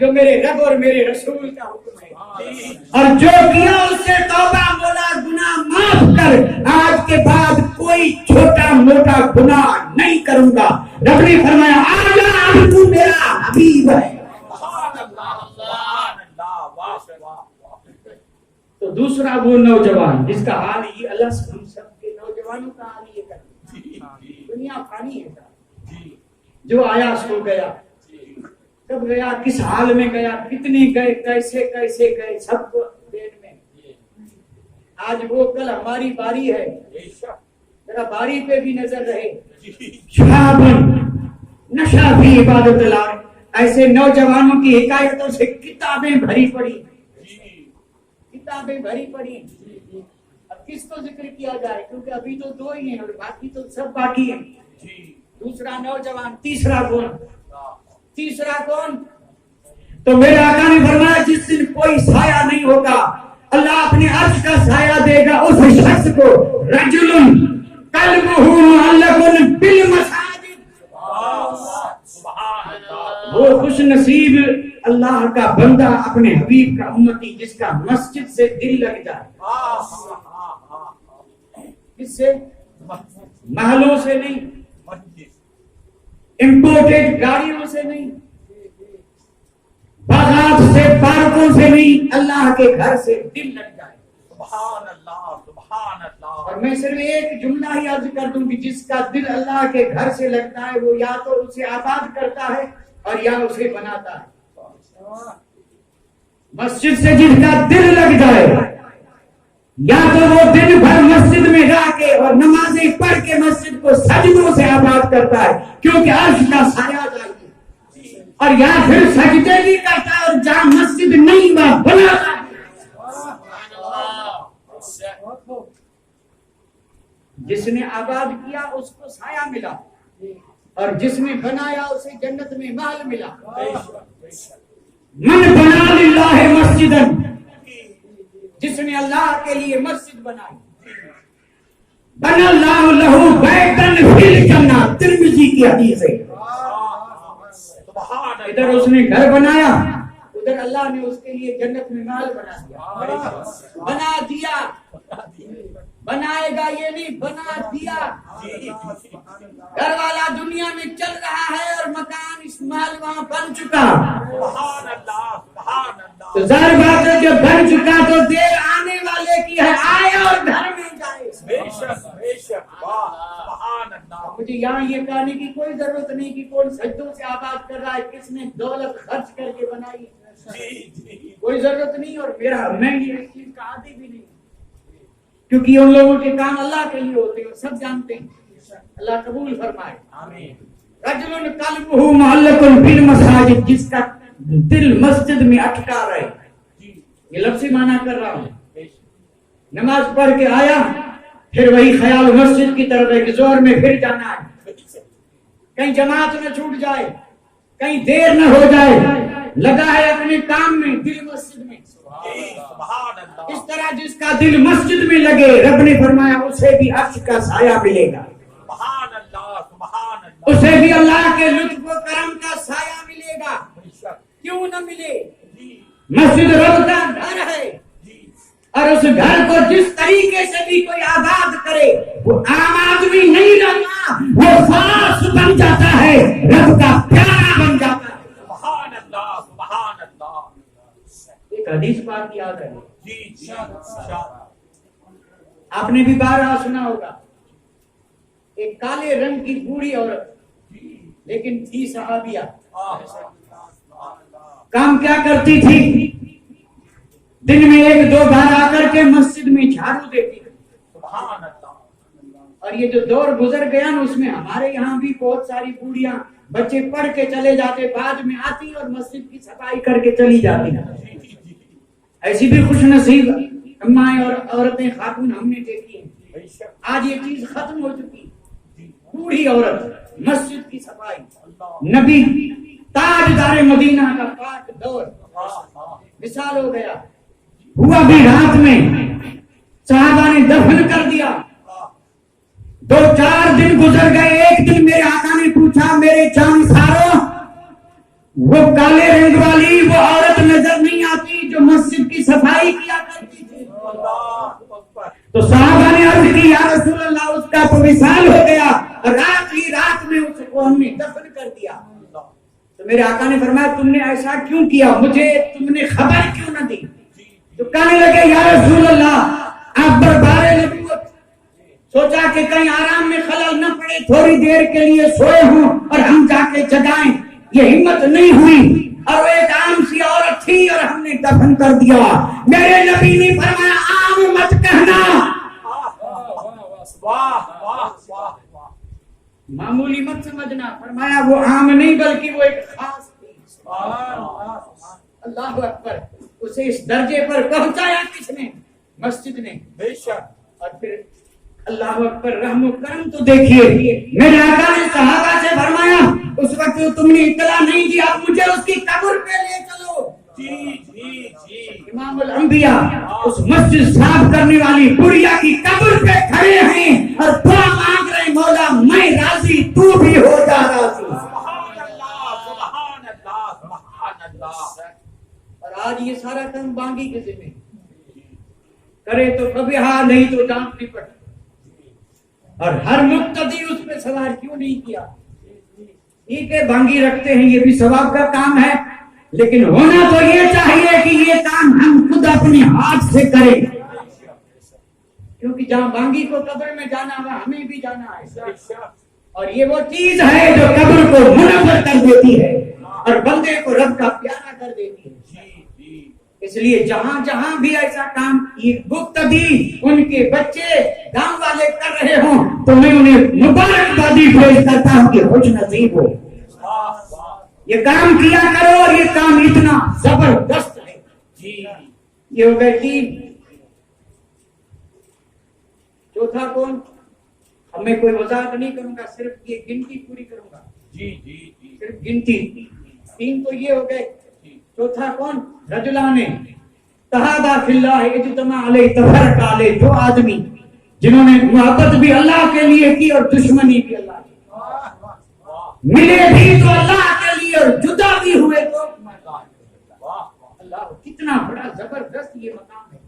Speaker 1: جو میرے رب اور میرے رسول کا حکم ہے. اور جو کیا اس سے توبہ مولا گناہ معاف کر آج کے بعد کوئی چھوٹا موٹا گناہ نہیں کروں گا. رب نے فرمایا آ جا اب تو میرا حبیب ہے.
Speaker 3: سبحان اللہ سبحان اللہ. واہ واہ.
Speaker 1: تو دوسرا وہ نوجوان جس کا حال یہ اللہ سے ہم سب کے نوجوانوں کا حال یہ کرتا ہے. دنیا فانی ہے. جو آیا سو گیا. کب گیا کس حال میں گیا کتنے گئے کیسے گئے سب کو دین میں. آج وہ کل ہماری باری ہے. ذرا باری پہ بھی نظر رہے. شابن نشا بھی عبادت اللہ. ایسے نوجوانوں کی حکایتوں سے کتابیں بھری پڑی. اب کس کو ذکر کیا جائے کیونکہ ابھی تو دو ہی ہیں اور باقی تو سب باقی ہیں. دوسرا نوجوان. تیسرا کون؟ تو میرے آقا نے فرمایا جس دن کوئی سایہ نہیں ہوگا اللہ اپنے عرش کا سایہ دے گا اس شخص کو رجل قلبہ معلق بالمساجد. وہ خوش نصیب اللہ کا بندہ اپنے حبیب کا امتی جس کا مسجد سے دل لگ جائے. کس سے؟ محلوں سے نہیں, امپورٹڈ گاڑیوں سے نہیں, باغات سے پارکوں سے نہیں, اللہ کے گھر سے دل لگ جائے.
Speaker 3: سبحان اللہ سبحان اللہ.
Speaker 1: اور میں صرف ایک جملہ ہی عرض کر دوں کہ جس کا دل اللہ کے گھر سے لگتا ہے وہ یا تو اسے آباد کرتا ہے اور یا اسے بناتا ہے. مسجد سے جس کا دل لگ جائے یا تو وہ دن بھر مسجد میں رہ کے اور نمازیں پڑھ کے مسجد کو سجدوں سے آباد کرتا ہے کیونکہ عرش کا سایہ چاہیے, اور یا پھر سجدے بھی کرتا ہے اور جہاں مسجد نہیں وہاں بناتا ہے. جس نے آباد کیا اس کو سایہ ملا اور جس نے بنایا اسے جنت میں محل ملا. من بنا للہ مسجدن, جس نے اللہ کے لیے مسجد بنائی, بنا اللہ لہو بیتن فی الجنہ. ترمذی کی حدیث ہے. ادھر اس نے گھر بنایا ادھر اللہ نے اس کے لیے جنت میں محل بنا دیا. بنائے گا یہ نہیں بنا دیا. گھر والا دنیا میں چل رہا ہے اور مکان اسماعیل وہاں بن چکا.
Speaker 3: سبحان اللہ سبحان اللہ.
Speaker 1: تو ظاہر بات ہے جو بن چکا تو دیر آنے والے کی ہے, آئے اور گھر میں جائے.
Speaker 3: بے شک واہ سبحان اللہ.
Speaker 1: مجھے یہاں یہ کہنے کی کوئی ضرورت نہیں کہ کون سجدوں سے آباد کر رہا ہے, کس نے دولت خرچ کر کے بنائی, کوئی ضرورت نہیں. اور میں یہ اس چیز کا عادی بھی نہیں کیونکہ ان لوگوں کے کام اللہ کے لیے ہوتے ہیں سب جانتے ہیں. اللہ قبول فرمائے.
Speaker 3: آمین.
Speaker 1: رجل قلبہ معلق بالمساجد, جس کا دل مسجد میں اٹکا رہے. یہ لفظی معنی کر رہا ہوں. نماز پڑھ کے آیا پھر وہی خیال مسجد کی طرف ہے کہ زور میں پھر جانا ہے, کہیں جماعت نہ چھوٹ جائے, کہیں دیر نہ ہو جائے, لگا ہے اپنے کام میں, دل مسجد میں.
Speaker 3: سبحان اللہ.
Speaker 1: اس طرح جس کا دل مسجد میں لگے رب نے فرمایا اسے بھی عرش کا سایہ ملے گا.
Speaker 3: سبحان اللہ سبحان اللہ.
Speaker 1: اسے بھی اللہ کے لطف و کرم کا سایہ ملے گا. کیوں نہ ملے؟ مسجد رب کا گھر ہے اور اس گھر کو جس طریقے سے بھی کوئی آباد کرے وہ عام آدمی نہیں رہتا, وہ خاص بن جاتا ہے, رب کا پیارا بن جاتا ہے.
Speaker 3: سبحان اللہ سبحان اللہ.
Speaker 1: ایک حدیث پاک یاد ہے,
Speaker 3: جی
Speaker 1: آپ نے بھی بارہا سنا ہوگا. ایک کالے رنگ کی بوڑھی عورت لیکن تھی صحابیہ. کام کیا کرتی تھی؟ دن میں ایک دو بار آ کر کے مسجد میں جھاڑو دیتی تھی.
Speaker 3: سبحان اللہ.
Speaker 1: اور یہ جو دور گزر گیا نا اس میں ہمارے یہاں بھی بہت ساری بوڑھیاں بچے پڑھ کے چلے جاتے, بعد میں آتی اور مسجد کی صفائی کر کے چلی جاتی. ایسی بھی خوش نصیب امائیں اور عورتیں خاتون ہم نے دیکھی ہیں. آج یہ چیز ختم ہو چکی. بوڑھی عورت مسجد کی صفائی، نبی تاجدار مدینہ کا پاک دور مثال ہو گیا. ہوا بھی رات میں صحابہ نے دفن کر دیا. 2-4 دن گزر گئے. ایک دن میرے آقا نے پوچھا میرے جانساروں وہ کالے رنگ والی وہ عورت نظر نہیں آتی جو مسجد کی صفائی کیا کرتی تھی؟ تو صحابہ نے عرض کی یا رسول اللہ اس کا تو وصال ہو گیا، رات ہی رات میں اس کو ہم نے دفن کر دیا. تو میرے آقا نے فرمایا تم نے ایسا کیوں کیا، مجھے تم نے خبر کیوں نہ دی؟ تو کہنے لگے یا رسول اللہ آپ دربار نبوت سوچا کہ کہیں آرام میں خلل نہ پڑے، تھوڑی دیر کے لیے سوئے ہوں اور ہم جا کے جگائیں. یہ ہمت نہیں ہوئی اور وہ ایک عام سی عورت تھی اور ہم نے دفن کر دیا. میرے نبی نے فرمایا عام مت کہنا، معمولی مت سمجھنا. فرمایا وہ عام نہیں بلکہ وہ ایک خاص تھی. اللہ اکبر. اسے اس درجے پر پہنچایا کس نے؟ مسجد نے. بے شک. اور پھر اللہ اکبر رحم و کرم تو دیکھیے میرے آقا نے صحابہ سے فرمایا اس وقت تم نے اطلاع نہیں دی، اب مجھے اس کی قبر پہ لے چلو. امام الانبیاء اس مسجد صاف کرنے والی بڑھیا کی قبر پہ کھڑے ہیں اور دعا مانگ رہے مولا میں راضی تو بھی ہو جا راضی. اور آج یہ سارا کام بانگی کے ذمہ کرے تو کبھی ہاں نہیں تو ڈانٹ نہیں پڑتی. اور ہر مقتدی اس پہ سوار کیوں نہیں کیا؟ ٹھیک ہے بانگی رکھتے ہیں یہ بھی ثواب کا کام ہے، لیکن ہونا تو یہ چاہیے کہ یہ کام ہم خود اپنے ہاتھ سے کریں، کیونکہ جہاں بانگی کو قبر میں جانا وہاں ہمیں بھی جانا ہے. اور یہ وہ چیز ہے جو قبر کو منور کر دیتی ہے اور بندے کو رب کا پیارا کر دیتی ہے. اس لیے جہاں جہاں بھی ایسا کام یہ مقتدی ان کے بچے گاؤں والے کر رہے ہوں تو میں انہیں مبارکبادی پیش کرتا ہوں کہ خوش نصیب ہو. یہ کام کیا کرو اور یہ کام اتنا زبردست ہے. یہ ہو گئے 3. چوتھا کون؟ اب میں کوئی وضاحت نہیں کروں گا، صرف یہ گنتی پوری کروں گا. صرف گنتی 3 تو یہ ہو گئے. چوتھا کون؟ رجلان تہادا فی اللہ اجتماع علیہ تفرق علیہ. جو آدمی جنہوں نے محبت بھی اللہ کے لیے کی اور دشمنی بھی اللہ کی، ملے بھی تو اللہ کے لیے اور جدا بھی ہوئے تو اللہ. کتنا بڑا زبردست یہ مقام ہے.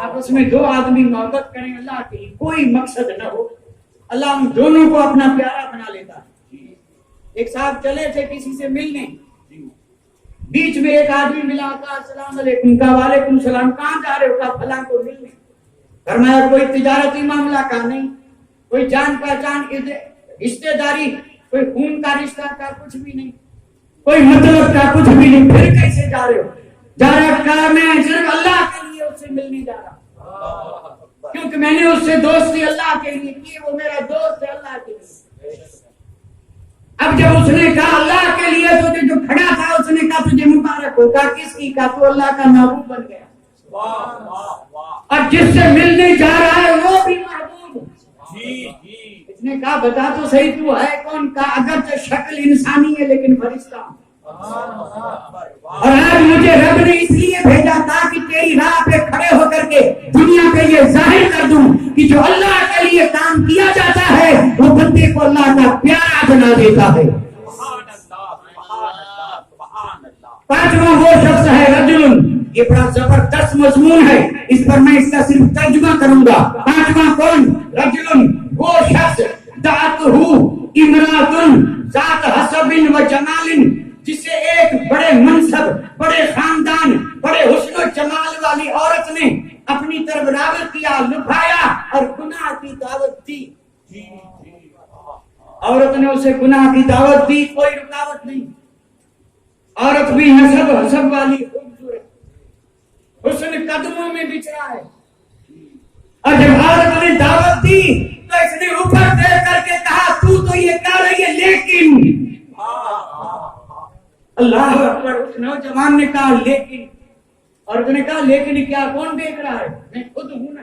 Speaker 1: آپس میں 2 آدمی محبت کریں اللہ کے لیے، کوئی مقصد نہ ہو، اللہ ان دونوں کو اپنا پیارا بنا لیتا ہے. ایک صاحب چلے تھے کسی سے ملنے، بیچ میں ایک آدمی ملا، کہا السلام علیکم. کہا وعلیکم السلام. کہاں جا رہے ہو؟ کہا فلاں کو ملنے. فرمایا کوئی تجارتی معاملہ؟ کا نہیں. کوئی جان پہچان رشتہ داری، کوئی خون کا رشتہ کا کچھ بھی نہیں، کوئی مطلب کا کچھ بھی نہیں. پھر کیسے جا رہے ہو؟ جا رہا. کہا میں صرف اللہ کے لیے اس سے ملنے جا رہا، کیونکہ میں نے اس سے دوستی اللہ کے لیے کی، وہ میرا دوست ہے اللہ کے لیے. اب جب اس نے کہا اللہ کے لیے تو جو کھڑا تھا اس نے کہا تجھے مبارک ہو. کہا کس کی؟ کہا تو اللہ کا محبوب بن گیا. اور جس سے ملنے جا رہا ہے وہ بھی محبوب. اس نے کہا بتا تو صحیح تو ہے کون؟ کہا اگرچہ شکل انسانی ہے لیکن فرشتہ. اور آج مجھے رب نے اس لیے بھیجا تھا کہ تیری راہ پہ کھڑے ہو کر کے دنیا پہ یہ ظاہر کر دوں کہ جو اللہ کے لیے کام کیا جاتا ہے وہ بندے کو اللہ کا پیارا بنا دیتا ہے. 5واں وہ شخص ہے رجل. یہ بڑا زبردست مضمون ہے، اس پر میں اس کا صرف ترجمہ کروں گا. 5واں کون؟ رجل وہ شخص دعتہ امرأۃ ذات حسب و جمال، جسے ایک بڑے منصب، بڑے خاندان، بڑے حسن و جمال والی عورت نے اپنی طرف راغب کیا، لبھایا اور گناہ کی دعوت دی. عورت نے اسے گناہ کی دعوت دی، کوئی رکاوٹ نہیں. عورت بھی نسب حسب والی خوبصورت، حسن قدموں میں بچھڑا ہے. اور جب عورت نے دعوت دی تو اس نے اوپر دیکھ کر کے کہا تو یہ کہہ رہی ہے لیکن. اللہ اکبر. اس نوجوان نے کہا لیکن، اور اس نے کہا لیکن کیا؟ کون دیکھ رہا ہے؟ میں خود ہوں نا.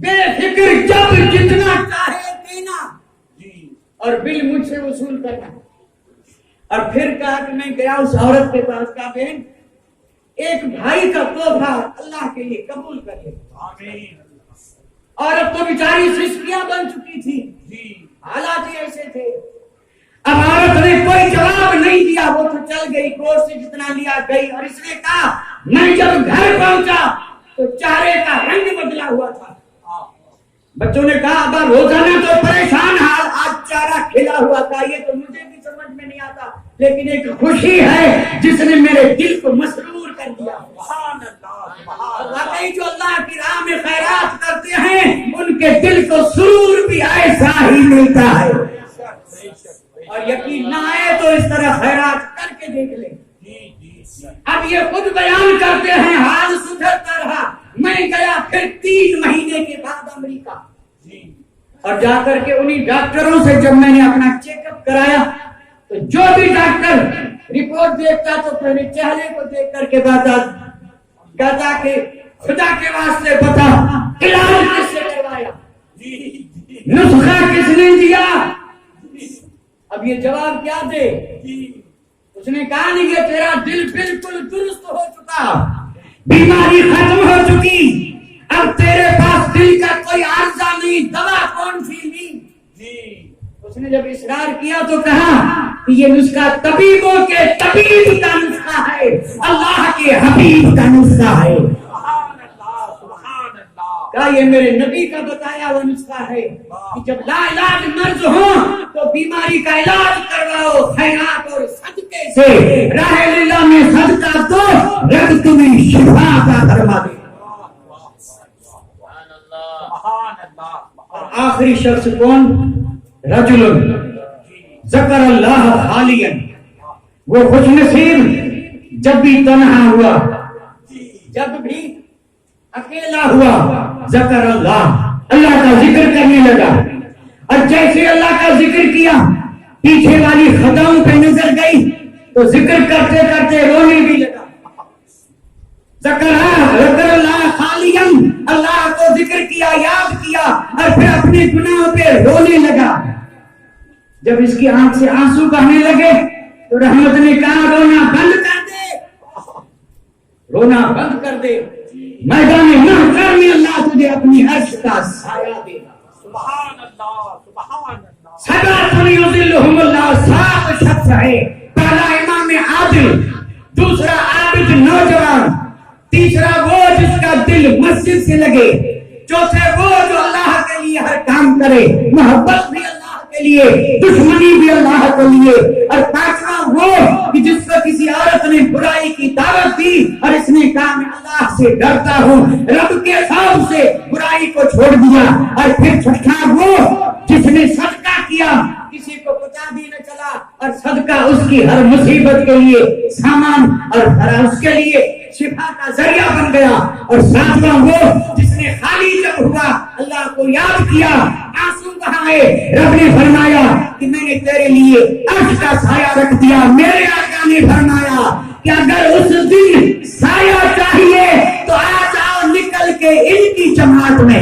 Speaker 1: بے فکر جب جتنا چاہے دینا
Speaker 3: جی
Speaker 1: اور بل مجھ سے وصول کرنا. اور پھر کہا کہ میں گیا اس عورت کے پاس، کہا بہن ایک بھائی کا تحفہ اللہ کے لیے قبول کر لے.
Speaker 3: آمین.
Speaker 1: عورت تو بیچاری سسکیاں بن چکی تھی،
Speaker 3: جی
Speaker 1: حالات ہی ایسے تھے. اب عورت نے کوئی جواب نہیں دیا، وہ تو چل گئی، کوٹ سے جتنا لیا گئی. اور اس نے کہا میں جب گھر پہنچا تو چارے کا رنگ بدلا ہوا تھا. بچوں نے کہا ابا روزانہ تو پریشان حال، آج چارہ کھلا ہوا تھا. یہ تو مجھے بھی سمجھ میں نہیں آتا، لیکن ایک خوشی ہے جس نے میرے دل کو مسرور کر دیا.
Speaker 3: سبحان اللہ سبحان اللہ.
Speaker 1: واقعی جو اللہ کی راہ میں خیرات کرتے ہیں ان کے دل کو سرور بھی ایسا ہی ملتا ہے. اور یقین نہ آئے تو اس طرح خیرات کر کے دیکھ لیں.
Speaker 3: جی جی
Speaker 1: اب یہ خود بیان کرتے ہیں حال سدھرتا رہا. میں گیا پھر 3 مہینے کے بعد امریکہ،
Speaker 3: جی
Speaker 1: اور جا کر کے انہی ڈاکٹروں سے جب میں نے اپنا چیک اپ کرایا تو جو بھی ڈاکٹر رپورٹ دیکھتا تو پہلے چہرے کو دیکھ کر کے کہتا کہ خدا کے واسطے بتا علاج کس سے کروایا،
Speaker 3: جی جی
Speaker 1: نسخہ کس نے دیا. اب یہ جواب کیا دے؟
Speaker 3: جی
Speaker 1: اس نے کہا نہیں کہ تیرا دل بالکل درست ہو چکا، بیماری ختم ہو چکی، اب تیرے پاس دل کا کوئی عارضہ نہیں، دوا کون سی لی.
Speaker 3: جی
Speaker 1: اس نے جب اصرار کیا تو کہا کہ یہ نسخہ طبیبوں کے طبیب کا نسخہ ہے، اللہ کے حبیب کا نسخہ ہے.
Speaker 3: سبحان اللہ سبحان اللہ.
Speaker 1: کہا یہ میرے نبی کا بتایا ہوا نسخہ ہے کہ جب لا علاج مرض ہو تو بیماری کا علاج کرواؤ خیرات اور صدقے سے. راہ اللہ میں صدقہ دو، رب تمہیں شفا عطا فرما دے.
Speaker 3: سبحان اللہ.
Speaker 1: اور آخری شخص کون؟ رجل ذکر اللہ خالیا، وہ خوش نصیب جب بھی تنہا ہوا، جب بھی اکیلا ہوا، ذکر اللہ کا ذکر کرنے لگا. اور جیسے اللہ کا ذکر کیا پیچھے والی خطاؤں پہ نظر گئی تو ذکر کرتے کرتے رونے بھی لگا. ذکر اللہ خالیا، اللہ کو ذکر کیا، یاد کیا، اور پھر اپنے گناہوں پہ رونے لگا. جب اس کی آنکھ سے آنسو بہنے لگے تو رحمت نے کہا رونا بند کر دے، رونا بند کر دے. میدان محشر میں اللہ تجھے اپنی عرش کا سایہ دے گا.
Speaker 3: سبحان اللہ سبحان اللہ.
Speaker 1: سبعۃ یظلھم اللہ، 7 شخص ہے. پہلا امام عادل، دوسرا عابد نوجوان، تیسرا وہ جس کا دل مسجد سے لگے، چوتھے وہ جو اللہ کے لیے ہر کام کرے، محبت بھی اللہ کے لیے، دشمنی بھی اللہ کے لیے، اور پانچواں وہ کہ جس کو کسی عورت نے برائی کی دعوت دی اور اس نے کہا میں اللہ سے ڈرتا ہوں، رب کے خوف سے برائی کو چھوڑ دیا. اور پھر چھٹا وہ جس نے صدقہ کیا، کسی کو پتا بھی نہ چلا، اور صدقہ اس کی ہر مصیبت کے لیے سامان اور اس کے لیے شفا کا ذریعہ بن گیا. اور ساتواں وہ جس نے خالی جب ہوا اللہ کو یاد کیا، آنسو بہائے، رب نے فرمایا کہ میں نے تیرے لیے عرش کا سایہ رکھ دیا. میرے آقا نے فرمایا کہ اگر اس دن سایہ چاہیے تو آ جاؤ نکل کے ان کی جماعت میں.